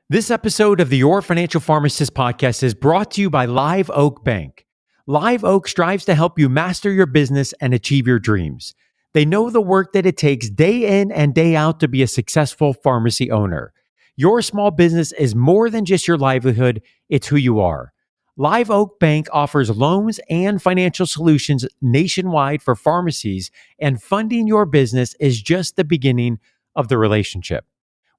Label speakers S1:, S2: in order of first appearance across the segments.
S1: This episode of the Your Financial Pharmacist podcast is brought to you by Live Oak Bank. Live Oak strives to help you master your business and achieve your dreams. They know the work that it takes day in and day out to be a successful pharmacy owner. Your small business is more than just your livelihood, it's who you are. Live Oak Bank offers loans and financial solutions nationwide for pharmacies, and funding your business is just the beginning of the relationship.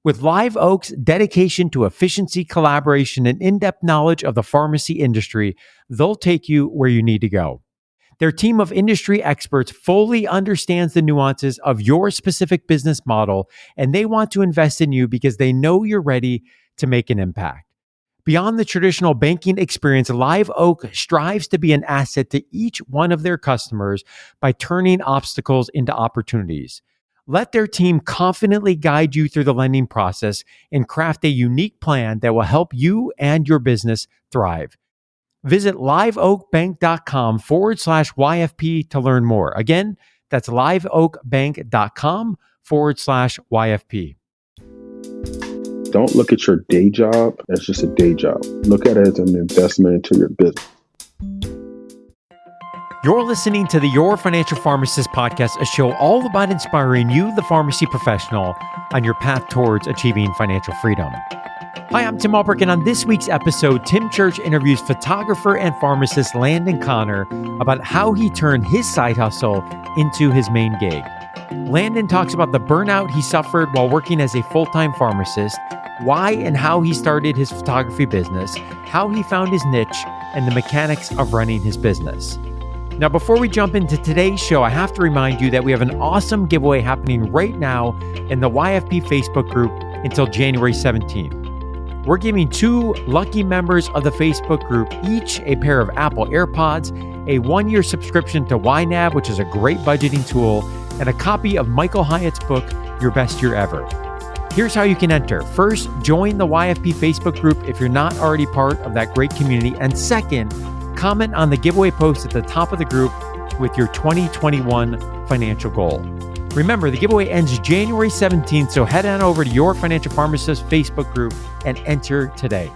S1: With Live Oak's dedication to efficiency, collaboration, and in-depth knowledge of the pharmacy industry, they'll take you where you need to go. Their team of industry experts fully understands the nuances of your specific business model, and they want to invest in you because they know you're ready to make an impact. Beyond the traditional banking experience, Live Oak strives to be an asset to each one of their customers by turning obstacles into opportunities. Let their team confidently guide you through the lending process and craft a unique plan that will help you and your business thrive. Visit liveoakbank.com/YFP to learn more. Again, that's liveoakbank.com/YFP.
S2: Don't look at your day job as just a day job. Look at it as an investment into your business.
S1: You're listening to the Your Financial Pharmacist podcast, a show all about inspiring you, the pharmacy professional, on your path towards achieving financial freedom. Hi, I'm Tim Albrecht, and on this week's episode, Tim Church interviews photographer and pharmacist Landon Connor about how he turned his side hustle into his main gig. Landon talks about the burnout he suffered while working as a full-time pharmacist, why and how he started his photography business, how he found his niche, and the mechanics of running his business. Now, before we jump into today's show, I have to remind you that we have an awesome giveaway happening right now in the YFP Facebook group until January 17th. We're giving 2 lucky members of the Facebook group each a pair of Apple AirPods, a 1-year subscription to YNAB, which is a great budgeting tool, and a copy of Michael Hyatt's book, Your Best Year Ever. Here's how you can enter. First, join the YFP Facebook group if you're not already part of that great community. And second, comment on the giveaway post at the top of the group with your 2021 financial goal. Remember, the giveaway ends January 17th, so head on over to Your Financial Pharmacist Facebook group and enter today.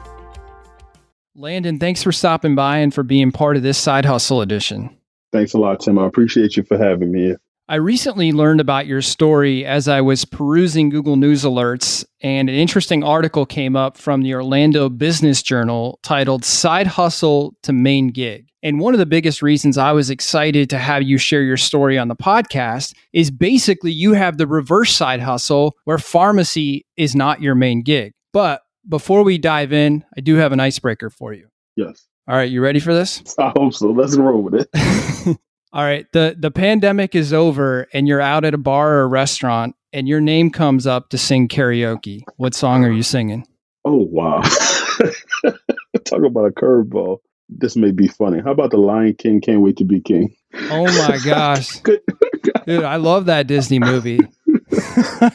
S3: Landon, thanks for stopping by and for being part of this Side Hustle edition.
S2: Thanks a lot, Tim. I appreciate you for having me.
S3: I recently learned about your story as I was perusing Google News alerts, and an interesting article came up from the Orlando Business Journal titled Side Hustle to Main Gig. And one of the biggest reasons I was excited to have you share your story on the podcast is basically you have the reverse side hustle where pharmacy is not your main gig. But before we dive in, I do have an icebreaker for you.
S2: Yes.
S3: All right, you ready for this?
S2: I hope so. Let's roll with it.
S3: All right, the pandemic is over and you're out at a bar or a restaurant and your name comes up to sing karaoke. What song are you singing?
S2: Oh, wow. Talk about a curveball. This may be funny. How about The Lion King, Can't Wait to Be King?
S3: Oh my gosh. Dude, I love that Disney movie.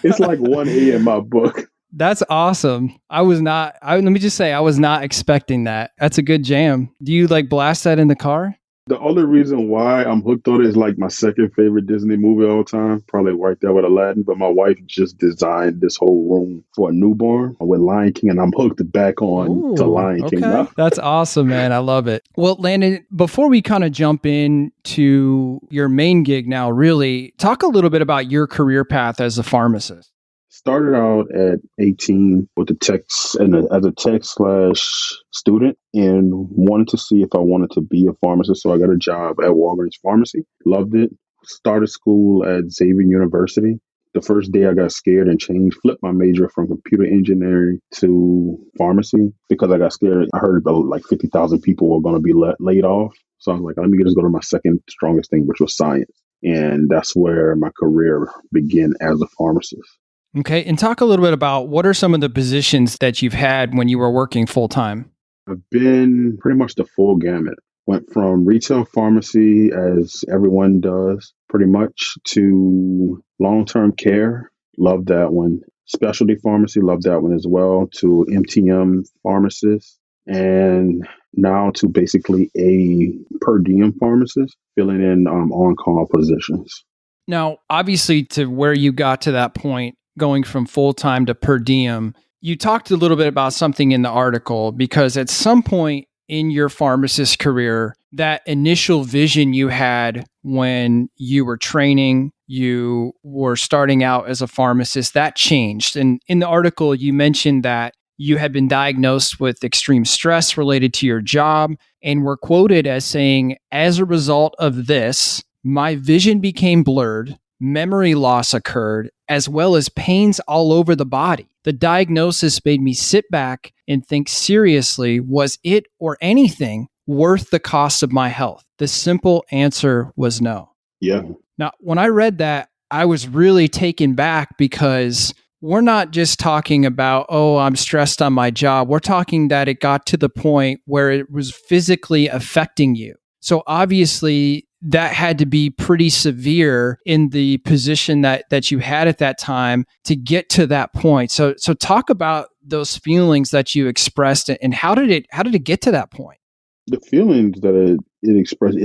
S2: It's like 1A in my book.
S3: That's awesome. Let me just say, I was not expecting that. That's a good jam. Do you blast that in the car?
S2: The only reason why I'm hooked on it is like my second favorite Disney movie of all time, probably right there with Aladdin. But my wife just designed this whole room for a newborn with Lion King, and I'm hooked back on to Lion King now.
S3: That's awesome, man. I love it. Well, Landon, before we kind of jump into your main gig now, really talk a little bit about your career path as a pharmacist.
S2: Started out at 18 with as a tech/student, and wanted to see if I wanted to be a pharmacist. So I got a job at Walgreens Pharmacy. Loved it. Started school at Xavier University. The first day I got scared and flipped my major from computer engineering to pharmacy because I got scared. I heard about 50,000 people were going to be laid off. So I was like, let me just go to my second strongest thing, which was science. And that's where my career began as a pharmacist.
S3: Okay. And talk a little bit about what are some of the positions that you've had when you were working full time?
S2: I've been pretty much the full gamut. Went from retail pharmacy, as everyone does, pretty much, to long-term care. Loved that one. Specialty pharmacy, loved that one as well, to MTM pharmacist. And now to basically a per diem pharmacist, filling in on-call positions.
S3: Now, obviously, to where you got to that point, going from full-time to per diem, You talked a little bit about something in the article because at some point in your pharmacist career, that initial vision you had when you were training, you were starting out as a pharmacist, that changed. And in the article, you mentioned that you had been diagnosed with extreme stress related to your job and were quoted as saying, as a result of this, my vision became blurred, memory loss occurred, as well as pains all over the body. The diagnosis made me sit back and think seriously, was it or anything worth the cost of my health? The simple answer was no.
S2: Yeah.
S3: Now, when I read that, I was really taken back because we're not just talking about, oh, I'm stressed on my job. We're talking that it got to the point where it was physically affecting you. So obviously, that had to be pretty severe in the position that you had at that time to get to that point. So talk about those feelings that you expressed and how did it get to that point?
S2: The feelings that it expressed,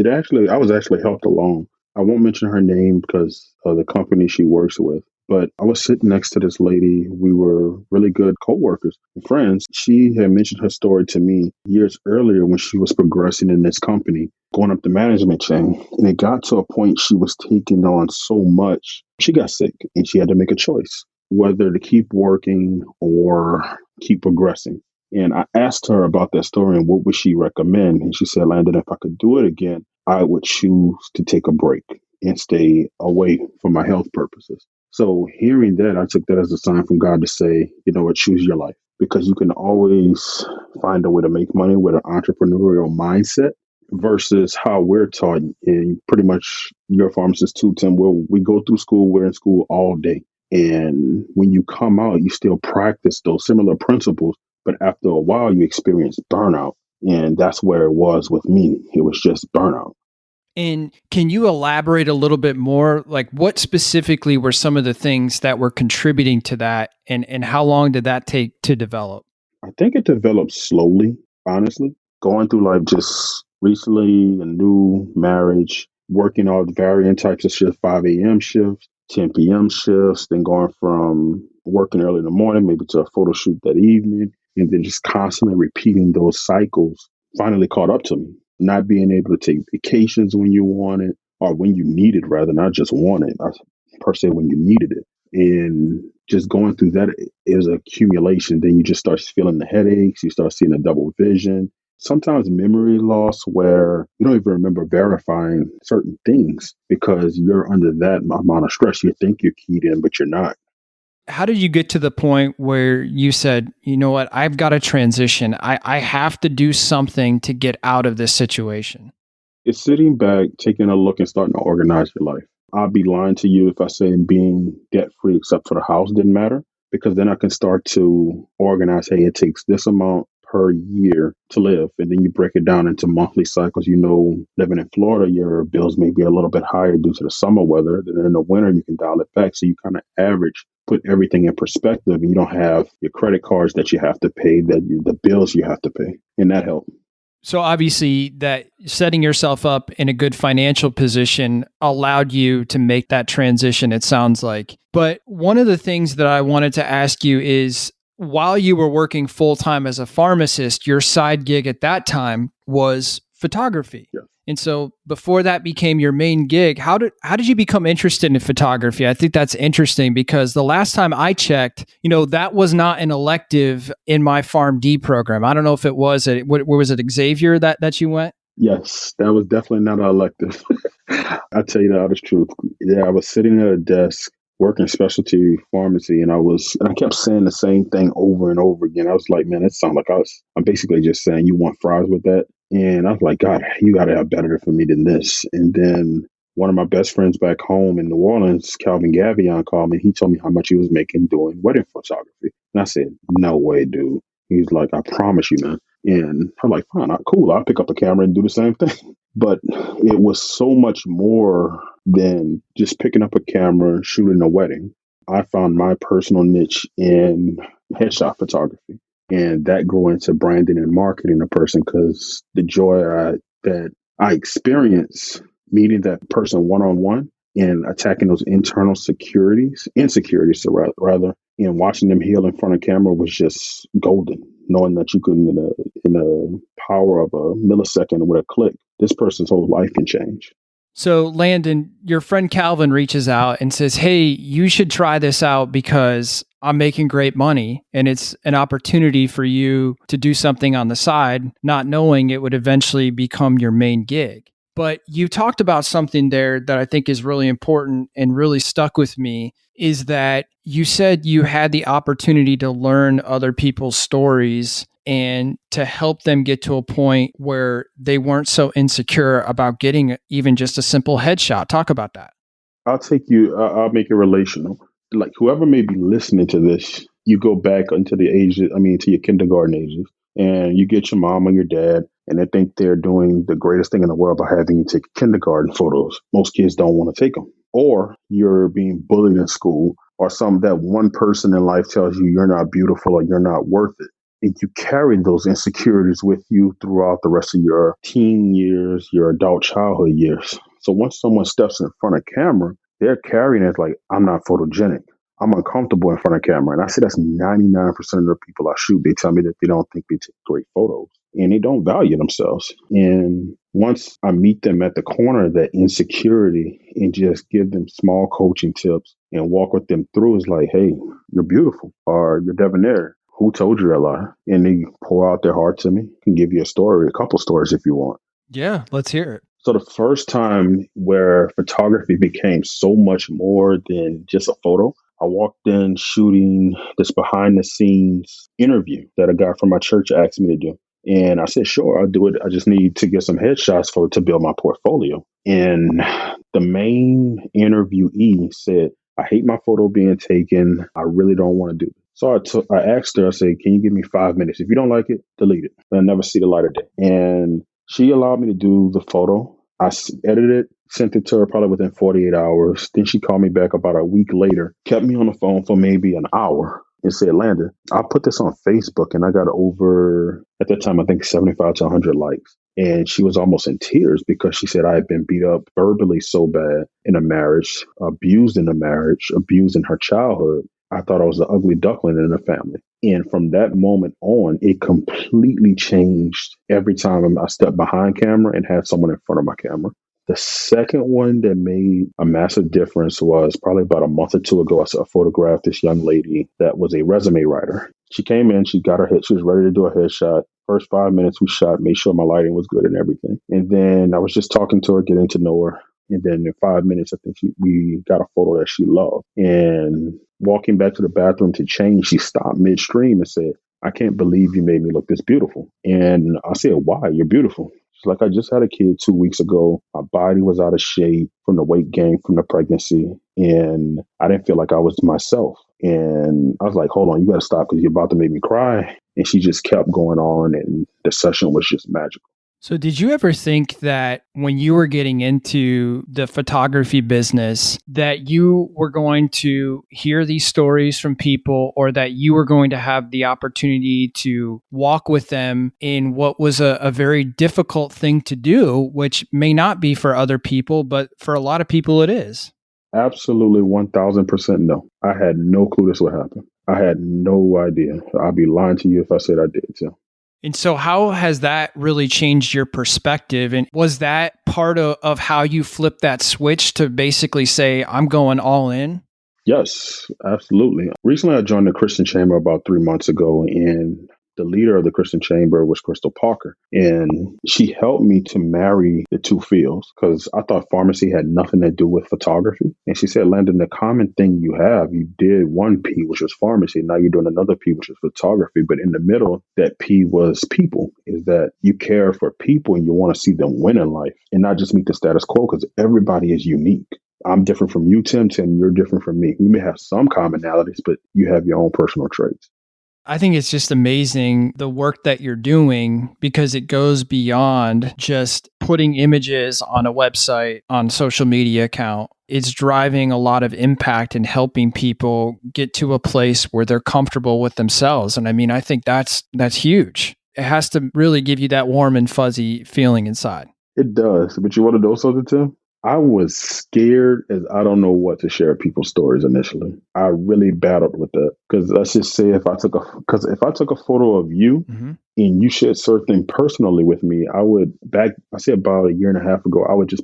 S2: I was actually helped along. I won't mention her name because of the company she works with, but I was sitting next to this lady. We were really good coworkers and friends. She had mentioned her story to me years earlier when she was progressing in this company, going up the management chain. And it got to a point she was taking on so much. She got sick and she had to make a choice whether to keep working or keep progressing. And I asked her about that story and what would she recommend. And she said, Landon, if I could do it again, I would choose to take a break and stay away for my health purposes. So hearing that, I took that as a sign from God to say, you know what, choose your life, because you can always find a way to make money with an entrepreneurial mindset versus how we're taught. And pretty much you're a pharmacist too, Tim, where we go through school, we're in school all day. And when you come out, you still practice those similar principles. But after a while, you experience burnout. And that's where it was with me. It was just burnout.
S3: And can you elaborate a little bit more? Like, what specifically were some of the things that were contributing to that? And how long did that take to develop?
S2: I think it developed slowly, honestly. Going through life just recently, a new marriage, working all the varying types of shifts, 5 a.m. shifts, 10 p.m. shifts, then going from working early in the morning, maybe to a photo shoot that evening, and then just constantly repeating those cycles finally caught up to me. Not being able to take vacations when you want it, or when you need it, rather, not just want it, per se, when you needed it. And just going through that is accumulation. Then you just start feeling the headaches, you start seeing a double vision. Sometimes memory loss where you don't even remember verifying certain things because you're under that amount of stress. You think you're keyed in, but you're not.
S3: How did you get to the point where you said, you know what, I've got to transition. I have to do something to get out of this situation?
S2: It's sitting back, taking a look and starting to organize your life. I'd be lying to you if I say being debt free except for the house didn't matter, because then I can start to organize, hey, it takes this amount per year to live. And then you break it down into monthly cycles. You know, living in Florida, your bills may be a little bit higher due to the summer weather. Then in the winter, you can dial it back. So you kind of average, put everything in perspective. And you don't have your credit cards that you have to pay, the bills you have to pay. And that helped.
S3: So obviously that setting yourself up in a good financial position allowed you to make that transition, it sounds like. But one of the things that I wanted to ask you is, while you were working full-time as a pharmacist, your side gig at that time was photography.
S2: Yeah.
S3: And so before that became your main gig, how did you become interested in photography? I think that's interesting because the last time I checked, that was not an elective in my PharmD program. I don't know if it was. Where was it, Xavier, that you went?
S2: Yes, that was definitely not an elective. I tell you the honest truth. Yeah, I was sitting at a desk working specialty pharmacy, and I kept saying the same thing over and over again. I was like, man, it sounds like I'm basically just saying, you want fries with that? And I was like, God, you got to have better for me than this. And then one of my best friends back home in New Orleans, Calvin Gavion, called me. He told me how much he was making doing wedding photography. And I said, no way, dude. He's like, I promise you, man. And I'm like, fine, cool. I'll pick up a camera and do the same thing. But it was so much more than just picking up a camera, shooting a wedding. I found my personal niche in headshot photography. And that grew into branding and marketing a person, because the joy that I experience meeting that person one-on-one and attacking those internal insecurities, rather, And watching them heal in front of camera was just golden. Knowing that you could, in a power of a millisecond with a click, this person's whole life can change.
S3: So, Landon, your friend Calvin reaches out and says, "Hey, you should try this out because I'm making great money and it's an opportunity for you to do something on the side, not knowing it would eventually become your main gig." But you talked about something there that I think is really important and really stuck with me, is that you said you had the opportunity to learn other people's stories and to help them get to a point where they weren't so insecure about getting even just a simple headshot. Talk about that.
S2: I'll make it relational. Like whoever may be listening to this, you go back into to your kindergarten ages, and you get your mom or your dad, and they think they're doing the greatest thing in the world by having you take kindergarten photos. Most kids don't want to take them. Or you're being bullied in school, or that one person in life tells you you're not beautiful or you're not worth it. And you carry those insecurities with you throughout the rest of your teen years, your adult childhood years. So once someone steps in front of camera, they're carrying it like, I'm not photogenic. I'm uncomfortable in front of camera. And I say that's 99% of the people I shoot. They tell me that they don't think they take great photos and they don't value themselves. And once I meet them at the corner of that insecurity and just give them small coaching tips and walk with them through, is like, hey, you're beautiful, or you're debonair. Who told you that lie? And they pour out their heart to me. I can give you a couple stories if you want.
S3: Yeah, let's hear it.
S2: So the first time where photography became so much more than just a photo, I walked in shooting this behind the scenes interview that a guy from my church asked me to do. And I said, sure, I'll do it. I just need to get some headshots to build my portfolio. And the main interviewee said, I hate my photo being taken. I really don't want to do it. So I asked her, I said, can you give me 5 minutes? If you don't like it, delete it. I'll never see the light of day. And she allowed me to do the photo. I edited it, sent it to her probably within 48 hours. Then she called me back about a week later, kept me on the phone for maybe an hour and said, Landon, I put this on Facebook and I got over, at that time, I think 75 to 100 likes. And she was almost in tears because she said I had been beat up verbally so bad in a marriage, abused in a marriage, abused in her childhood. I thought I was the ugly duckling in the family. And from that moment on, it completely changed every time I stepped behind camera and had someone in front of my camera. The second one that made a massive difference was probably about a month or two ago. I photographed this young lady that was a resume writer. She came in, she got her head, she was ready to do a headshot. First 5 minutes we shot, made sure my lighting was good and everything. And then I was just talking to her, getting to know her. And then in 5 minutes, I think we got a photo that she loved. And walking back to the bathroom to change, she stopped midstream and said, I can't believe you made me look this beautiful. And I said, why? You're beautiful. She's like, I just had a kid 2 weeks ago. My body was out of shape from the weight gain from the pregnancy. And I didn't feel like I was myself. And I was like, hold on, you got to stop because you're about to make me cry. And she just kept going on. And the session was just magical.
S3: So did you ever think that when you were getting into the photography business that you were going to hear these stories from people, or that you were going to have the opportunity to walk with them in what was a very difficult thing to do, which may not be for other people, but for a lot of people it is?
S2: Absolutely 1000% no. I had no clue this would happen. I had no idea. I'd be lying to you if I said I did too.
S3: And so how has that really changed your perspective? And was that part of how you flipped that switch to basically say, I'm going all in?
S2: Yes, absolutely. Recently, I joined the Christian Chamber about 3 months ago, and the leader of the Christian Chamber was Crystal Parker. And she helped me to marry the two fields because I thought pharmacy had nothing to do with photography. And she said, Landon, the common thing you did one P, which was pharmacy. Now you're doing another P, which is photography. But in the middle, that P was people, is that you care for people and you want to see them win in life and not just meet the status quo, because everybody is unique. I'm different from you, Tim. Tim, you're different from me. We may have some commonalities, but you have your own personal traits.
S3: I think it's just amazing the work that you're doing, because it goes beyond just putting images on a website, on a social media account. It's driving a lot of impact and helping people get to a place where they're comfortable with themselves. And I mean, I think that's huge. It has to really give you that warm and fuzzy feeling inside.
S2: It does. But you want to know something, Tim? I was scared as I don't know what to share people's stories initially. I really battled with that because let's just say if I took a photo of you
S3: Mhm.
S2: and you shared something personally with me, I say about a year and a half ago, I would just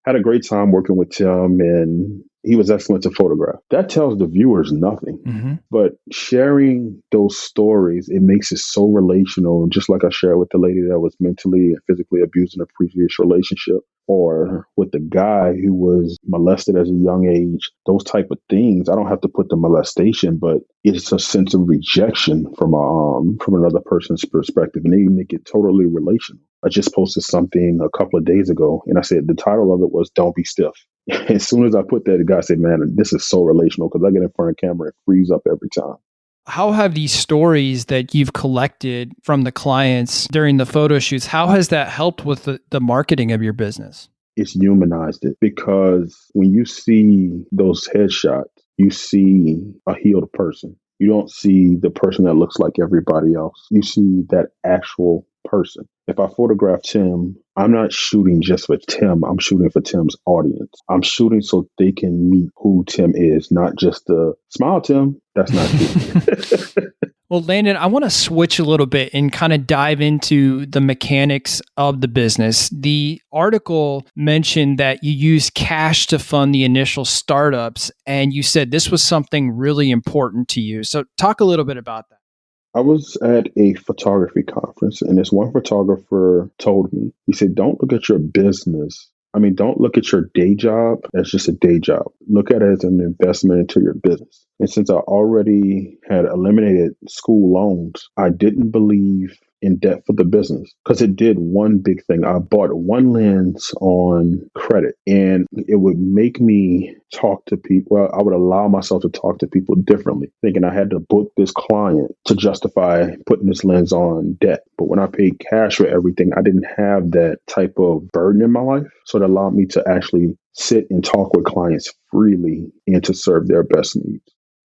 S2: had a great time working with Tim and he was excellent to photograph. That tells the viewers nothing.
S3: Mhm.
S2: But sharing those stories, it makes it so relational. Just like I shared with the lady that was mentally and physically abused in a previous relationship, or with the guy who was molested at a young age, those type of things. I don't have to put the molestation, but it's a sense of rejection from another person's perspective, and they make it totally relational. I just posted something a couple of days ago, and I said the title of it was "Don't Be Stiff." As soon as I put that, the guy said, "Man, this is so relational," because I get in front of the camera and freeze up every time.
S3: How have these stories that you've collected from the clients during the photo shoots, how has that helped with the marketing of your business?
S2: It's humanized it because when you see those headshots, you see a healed person. You don't see the person that looks like everybody else. You see that actual person. If I photograph Tim, I'm not shooting just for Tim. I'm shooting for Tim's audience. I'm shooting so they can meet who Tim is, not just the smile Tim. That's not you.
S3: Well, Landon, I want to switch a little bit and kind of dive into the mechanics of the business. The article mentioned that you use cash to fund the initial startups, and you said this was something really important to you. So, talk a little bit about that.
S2: I was at a photography conference, and this one photographer told me, he said, don't look at your business. Don't look at your day job as just a day job. Look at it as an investment into your business. And since I already had eliminated school loans, I didn't believe in debt for the business because it did one big thing. I bought one lens on credit, and it would make me talk to people. Well, I would allow myself to talk to people differently, thinking I had to book this client to justify putting this lens on debt. But when I paid cash for everything, I didn't have that type of burden in my life. So it allowed me to actually sit and talk with clients freely and to serve their best needs.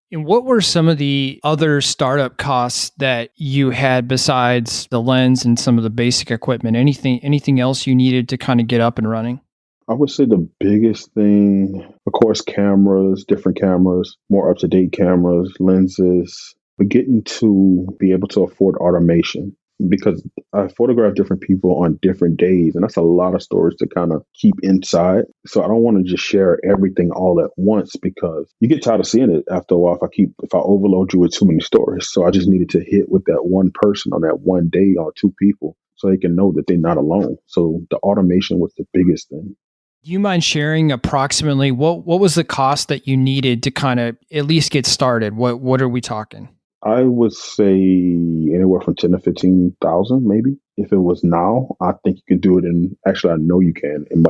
S3: And what were some of the other startup costs that you had besides the lens and some of the basic equipment? Anything else you needed to kind of get up and running?
S2: I would say the biggest thing, of course, cameras, different cameras, more up to date cameras, lenses, but getting to be able to afford automation because I photograph different people on different days. And that's a lot of stories to kind of keep inside. So I don't want to just share everything all at once because you get tired of seeing it after a while if I overload you with too many stories. So I just needed to hit with that one person on that one day or two people so they can know that they're not alone. So the automation was the biggest thing.
S3: Do you mind sharing approximately what was the cost that you needed to kind of at least get started? What are we talking?
S2: I would say anywhere from 10 to 15,000, maybe. If it was now, I think you can do it actually, I know you can in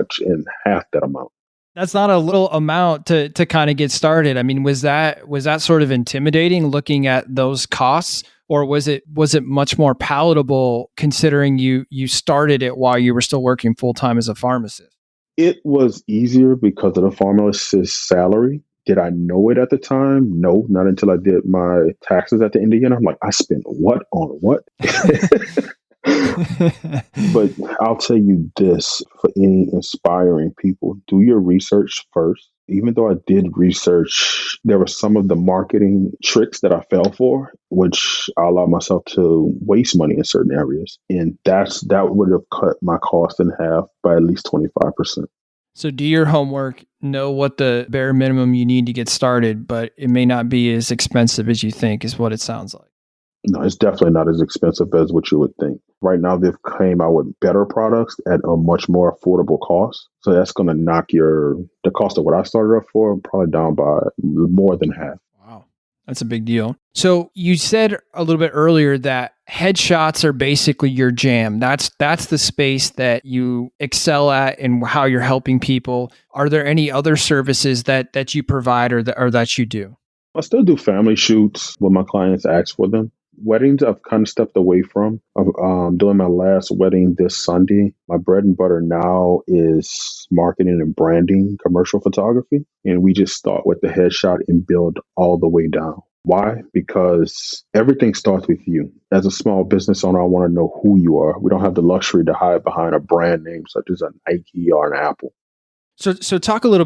S2: half that amount.
S3: That's not a little amount to kind of get started. I mean, was that sort of intimidating looking at those costs, or was it much more palatable considering you started it while you were still working full time as a pharmacist?
S2: It was easier because of the pharmacist salary. Did I know it at the time? No, not until I did my taxes at the end of the year. I'm like, I spent what on what? But I'll tell you this for any inspiring people, do your research first. Even though I did research, there were some of the marketing tricks that I fell for, which I allowed myself to waste money in certain areas. And that would have cut my cost in half by at least 25%.
S3: So do your homework, know what the bare minimum you need to get started, but it may not be as expensive as you think is what it sounds like.
S2: No, it's definitely not as expensive as what you would think. Right now, they've came out with better products at a much more affordable cost. So that's going to knock the cost of what I started off for probably down by more than half.
S3: Wow. That's a big deal. So you said a little bit earlier that headshots are basically your jam. That's the space that you excel at and how you're helping people. Are there any other services that you provide or that you do?
S2: I still do family shoots when my clients ask for them. Weddings, I've kind of stepped away from. I'm doing my last wedding this Sunday. My bread and butter now is marketing and branding, commercial photography. And we just start with the headshot and build all the way down. Why? Because everything starts with you. As a small business owner, I want to know who you are. We don't have the luxury to hide behind a brand name such as a Nike or an Apple.
S3: So talk a little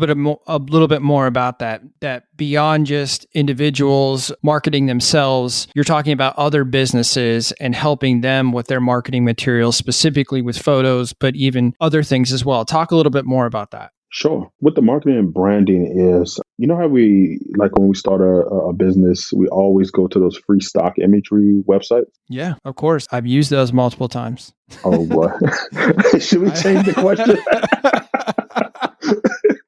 S3: bit more about that. That beyond just individuals marketing themselves, you're talking about other businesses and helping them with their marketing materials, specifically with photos, but even other things as well. Talk a little bit more about that.
S2: Sure. With the marketing and branding is, you know how we, like when we start a business, we always go to those free stock imagery websites?
S3: Yeah, of course. I've used those multiple times.
S2: Oh, what? Should we change the question?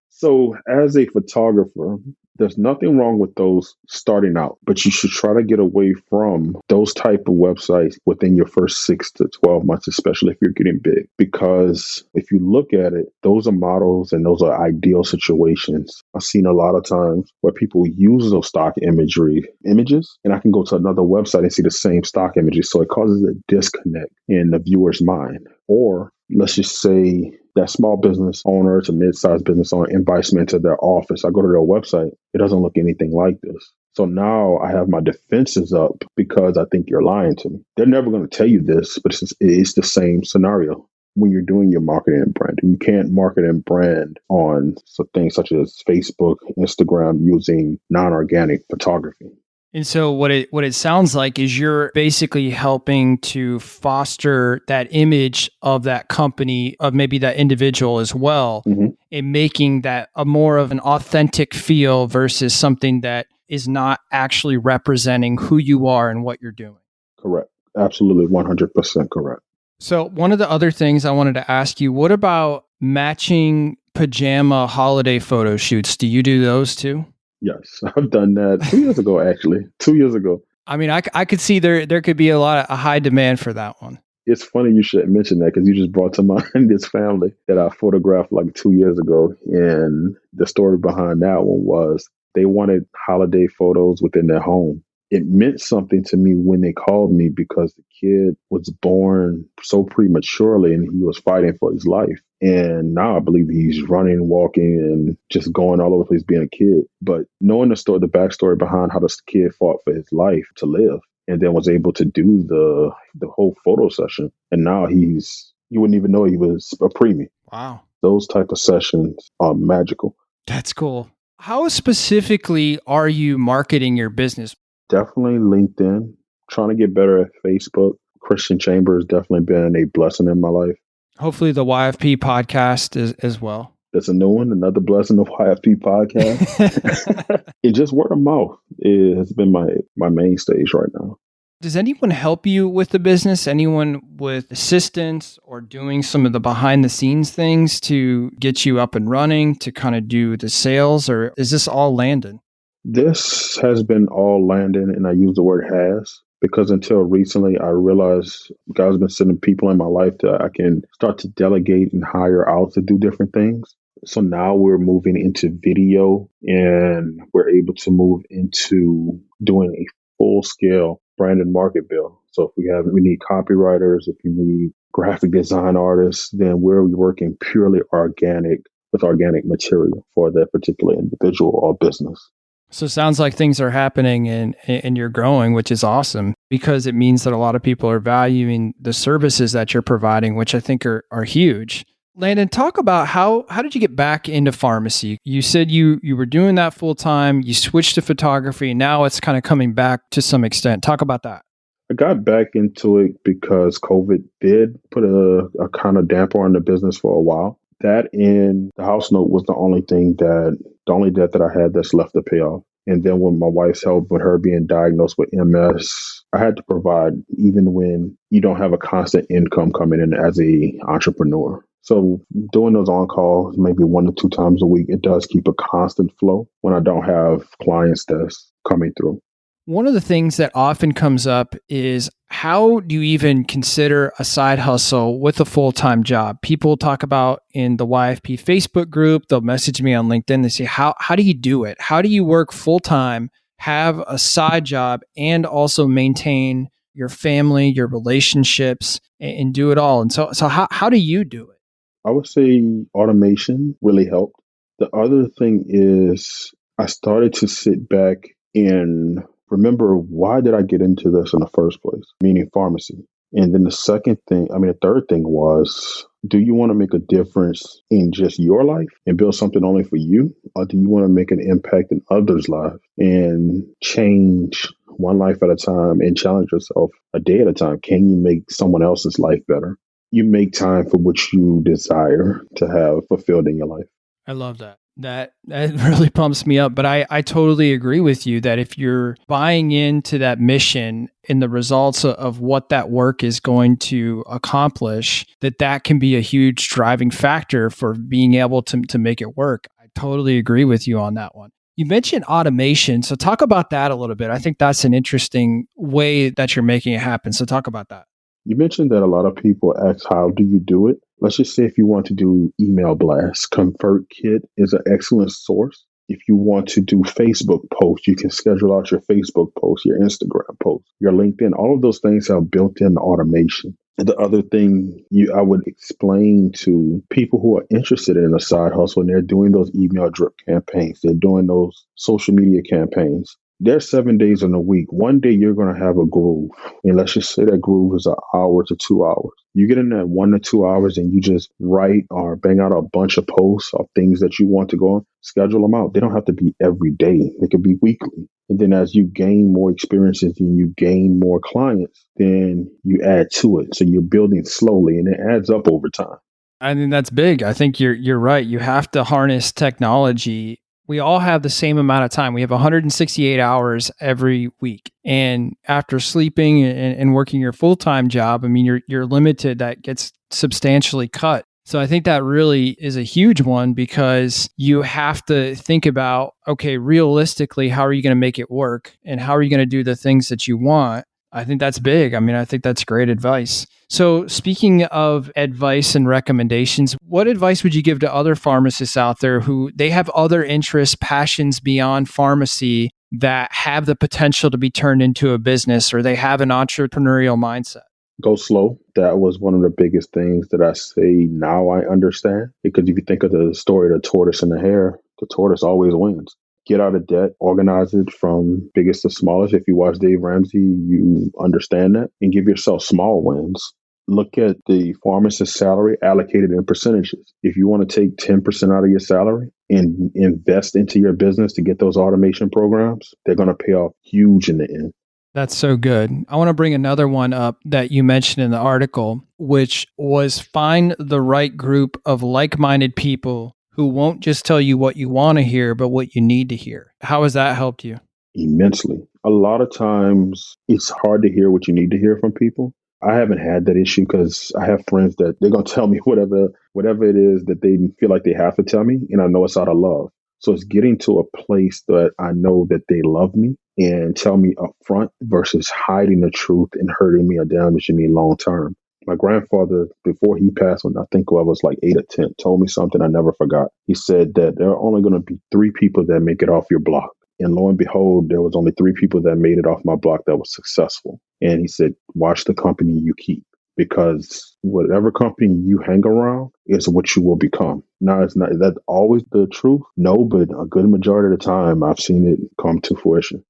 S2: So, as a photographer, there's nothing wrong with those starting out, but you should try to get away from those type of websites within your first 6 to 12 months, especially if you're getting big. Because if you look at it, those are models and those are ideal situations. I've seen a lot of times where people use those stock images, and I can go to another website and see the same stock images. So it causes a disconnect in the viewer's mind. Or let's just say that small business owner to mid-sized business owner invites me into their office. I go to their website. It doesn't look anything like this. So now I have my defenses up because I think you're lying to me. They're never going to tell you this, but it's the same scenario. When you're doing your marketing and branding, you can't market and brand on things such as Facebook, Instagram using non-organic photography.
S3: And so what it sounds like is you're basically helping to foster that image of that company, of maybe that individual as well, and making that a more of an authentic feel versus something that is not actually representing who you are and what you're doing.
S2: Correct. Absolutely 100% correct.
S3: So one of the other things I wanted to ask you, what about matching pajama holiday photo shoots? Do you do those too?
S2: Yes, I've done that 2 years ago, actually. 2 years ago.
S3: I mean, I could see there could be a high demand for that one.
S2: It's funny you should mention that because you just brought to mind this family that I photographed like 2 years ago. And the story behind that one was they wanted holiday photos within their home. It meant something to me when they called me because the kid was born so prematurely and he was fighting for his life. And now I believe he's running, walking, and just going all over the place being a kid. But knowing the backstory behind how this kid fought for his life to live and then was able to do the whole photo session. And now you wouldn't even know he was a preemie.
S3: Wow.
S2: Those type of sessions are magical.
S3: That's cool. How specifically are you marketing your business?
S2: Definitely LinkedIn. Trying to get better at Facebook. Christian Chamber has definitely been a blessing in my life.
S3: Hopefully the YFP podcast as well.
S2: That's a new one, another blessing of YFP podcast. It just word of mouth has been my main stage right now.
S3: Does anyone help you with the business? Anyone with assistance or doing some of the behind the scenes things to get you up and running, to kind of do the sales, or is this all Landon?
S2: This has been all Landon, and I use the word has because until recently, I realized God's been sending people in my life that I can start to delegate and hire out to do different things. So now we're moving into video and we're able to move into doing a full scale brand and market bill. So if we need copywriters, if you need graphic design artists, then we're working purely organic with organic material for that particular individual or business.
S3: So it sounds like things are happening and you're growing, which is awesome because it means that a lot of people are valuing the services that you're providing, which I think are huge. Landon, talk about how did you get back into pharmacy? You said you were doing that full time, you switched to photography, and now it's kind of coming back to some extent. Talk about that.
S2: I got back into it because COVID did put a kind of damper on the business for a while. That and the house note was the only debt that I had that's left to pay off. And then when my wife's health, with her being diagnosed with MS, I had to provide even when you don't have a constant income coming in as a entrepreneur. So doing those on calls, maybe 1 to 2 times a week, it does keep a constant flow when I don't have clients that's coming through.
S3: One of the things that often comes up is how do you even consider a side hustle with a full-time job? People talk about in the YFP Facebook group, they'll message me on LinkedIn, they say, how do you do it? How do you work full-time, have a side job, and also maintain your family, your relationships, and do it all? And so how do you do it?
S2: I would say automation really helped. The other thing is I started to sit back and remember, why did I get into this in the first place? Meaning pharmacy. And then the third thing was, do you want to make a difference in just your life and build something only for you? Or do you want to make an impact in others' lives and change one life at a time and challenge yourself a day at a time? Can you make someone else's life better? You make time for what you desire to have fulfilled in your life.
S3: I love that. That really pumps me up. But I totally agree with you that if you're buying into that mission and the results of what that work is going to accomplish, that can be a huge driving factor for being able to make it work. I totally agree with you on that one. You mentioned automation. So talk about that a little bit. I think that's an interesting way that you're making it happen. So talk about that.
S2: You mentioned that a lot of people ask, how do you do it? Let's just say if you want to do email blasts, ConvertKit is an excellent source. If you want to do Facebook posts, you can schedule out your Facebook posts, your Instagram posts, your LinkedIn. All of those things have built-in automation. The other thing I would explain to people who are interested in a side hustle, and they're doing those email drip campaigns, they're doing those social media campaigns. There's 7 days in a week. One day you're going to have a groove. And let's just say that groove is an hour to 2 hours. You get in that 1 to 2 hours and you just write or bang out a bunch of posts of things that you want to go on. Schedule them out. They don't have to be every day. They could be weekly. And then as you gain more experiences and you gain more clients, then you add to it. So you're building slowly and it adds up over time.
S3: I think that's big. I think you're right. You have to harness technology. We all have the same amount of time. We have 168 hours every week. And after sleeping and working your full-time job, I mean, you're limited. That gets substantially cut. So I think that really is a huge one because you have to think about, okay, realistically, how are you going to make it work? And how are you going to do the things that you want? I think that's big. I mean, I think that's great advice. So speaking of advice and recommendations, what advice would you give to other pharmacists out there who they have other interests, passions beyond pharmacy that have the potential to be turned into a business, or they have an entrepreneurial mindset?
S2: Go slow. That was one of the biggest things that I say now I understand. Because if you think of the story of the tortoise and the hare, the tortoise always wins. Get out of debt, organize it from biggest to smallest. If you watch Dave Ramsey, you understand that, and give yourself small wins. Look at the pharmacist salary allocated in percentages. If you want to take 10% out of your salary and invest into your business to get those automation programs, they're going to pay off huge in the end.
S3: That's so good. I want to bring another one up that you mentioned in the article, which was find the right group of like-minded people who won't just tell you what you want to hear, but what you need to hear. How has that helped you?
S2: Immensely. A lot of times it's hard to hear what you need to hear from people. I haven't had that issue because I have friends that they're going to tell me whatever it is that they feel like they have to tell me. And I know it's out of love. So it's getting to a place that I know that they love me and tell me up front versus hiding the truth and hurting me or damaging me long term. My grandfather, before he passed, when I think I was like 8 or 10, told me something I never forgot. He said that there are only going to be 3 people that make it off your block. And lo and behold, there was only 3 people that made it off my block that was successful. And he said, watch the company you keep, because whatever company you hang around is what you will become. Now, is that always the truth? No, but a good majority of the time, I've seen it come to fruition.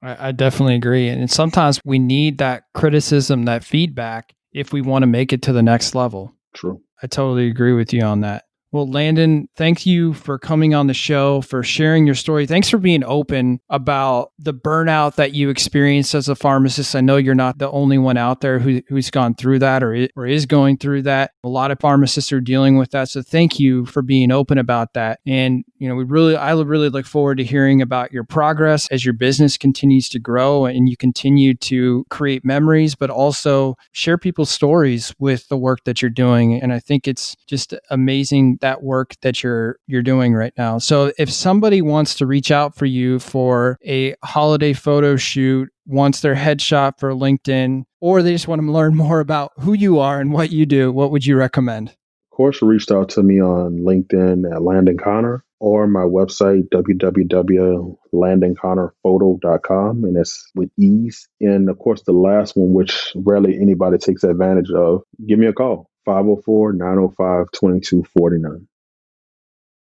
S3: I definitely agree. And sometimes we need that criticism, that feedback, if we want to make it to the next level.
S2: True.
S3: I totally agree with you on that. Well, Landon, thank you for coming on the show, for sharing your story. Thanks for being open about the burnout that you experienced as a pharmacist. I know you're not the only one out there who's gone through that or is going through that. A lot of pharmacists are dealing with that. So thank you for being open about that. And, I really look forward to hearing about your progress as your business continues to grow and you continue to create memories, but also share people's stories with the work that you're doing. And I think it's just amazing that work that you're doing right now. So if somebody wants to reach out for you for a holiday photo shoot, wants their headshot for LinkedIn, or they just want to learn more about who you are and what you do, what would you recommend?
S2: Of course, reached out to me on LinkedIn at Landon Connor or my website, www.landonconnorphoto.com. And it's with ease. And of course, the last one, which rarely anybody takes advantage of, give me a call, 504-905-2249.